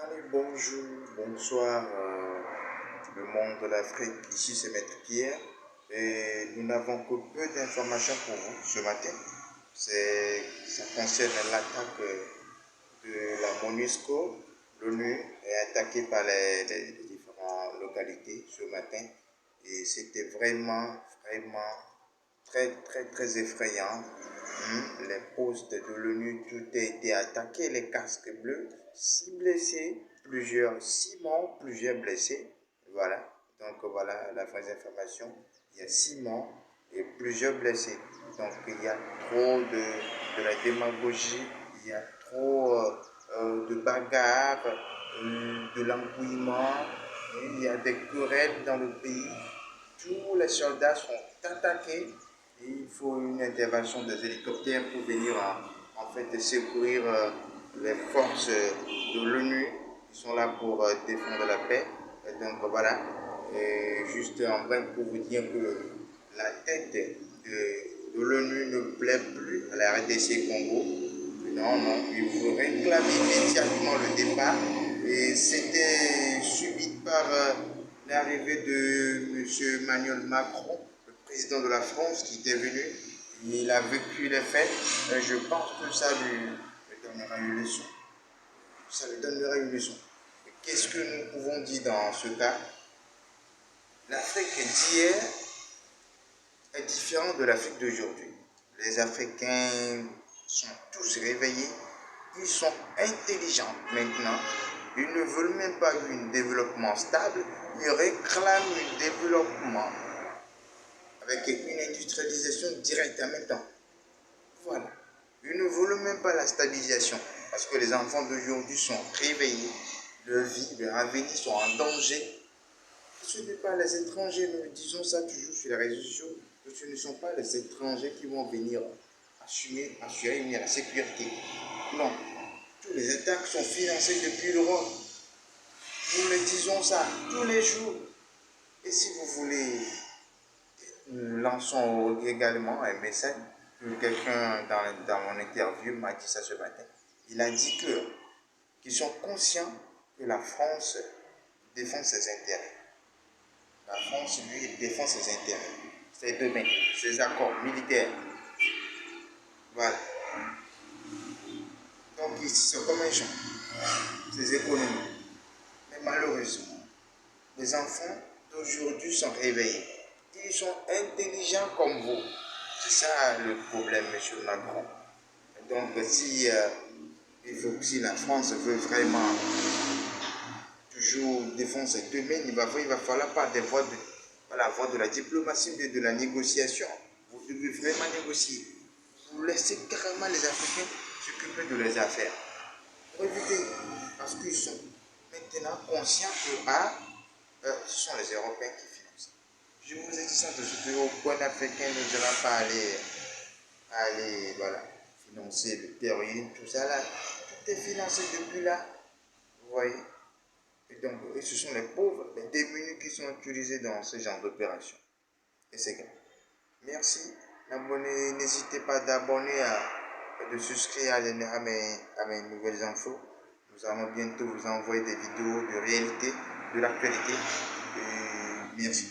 Allez, bonjour, bonsoir, le monde de l'Afrique. Ici, c'est Maître Pierre. Et nous n'avons que peu d'informations pour vous ce matin. Ça concerne l'attaque de la MONUSCO. L'ONU est attaquée par les différentes localités ce matin. Et c'était vraiment très effrayant. Les postes de l'ONU, tout a été attaqué, les casques bleus, 6 blessés, 6 morts, plusieurs blessés. Voilà, donc voilà la vraie information. Il y a 6 morts et plusieurs blessés. Donc il y a trop de la démagogie, il y a trop de bagarres, de l'embrouillement, il y a des querelles dans le pays. Tous les soldats sont attaqués et il faut une intervention des hélicoptères pour venir en fait secourir les forces de l'ONU qui sont là pour défendre la paix. Et donc voilà, et juste en bref pour vous dire que la tête de l'ONU ne plaît plus à la RDC Congo. Non, il faut réclamer immédiatement le départ. Et c'était subi par l'arrivée de M. Emmanuel Macron, le président de la France, qui était venu. Il a vécu les faits. Et je pense que ça lui donnera une leçon. Ça lui donnera une leçon. Qu'est-ce que nous pouvons dire dans ce cas? L'Afrique d'hier est différente de l'Afrique d'aujourd'hui. Les Africains sont tous réveillés. Ils sont intelligents maintenant. Ils ne veulent même pas un développement stable. Ils réclament un développement avec une industrialisation directe en même temps. Voilà. Ils ne veulent même pas la stabilisation parce que les enfants d'aujourd'hui sont réveillés. Leur vie, leur avenir sont en danger. Ce n'est pas les étrangers, nous disons ça toujours sur les réseaux sociaux, que ce ne sont pas les étrangers qui vont venir assurer la sécurité. Non, tous les attaques sont financées depuis l'Europe. Nous le disons ça tous les jours. Et si vous voulez, nous lançons également un message que quelqu'un dans mon interview m'a dit ça ce matin. Il a dit qu'ils sont conscients que la France défend ses intérêts. La France, lui, défend ses intérêts, ses domaines, ses accords militaires. Voilà. Donc ici, c'est comme un champ, ses économies. Mais malheureusement, les enfants d'aujourd'hui sont réveillés. Ils sont intelligents comme vous. C'est ça le problème, M. Macron. Donc si la France veut vraiment toujours défendre ses domaines, il va falloir par la voie de la diplomatie et de la négociation. Vous devez vraiment négocier. Vous laissez carrément les Africains s'occuper de leurs affaires. Pour éviter, parce qu'ils sont maintenant conscients que ce sont les Européens qui financent. Je vous ai dit ça de ce qu'aucun Africain ne devra pas aller financer le terrorisme, tout ça là. Tout est financé depuis là. Vous voyez? Et ce sont les pauvres, les démunis qui sont utilisés dans ce genre d'opération. Et c'est grave. Merci. N'hésitez pas de souscrire à mes nouvelles infos. Nous allons bientôt vous envoyer des vidéos de réalité, de l'actualité. Merci.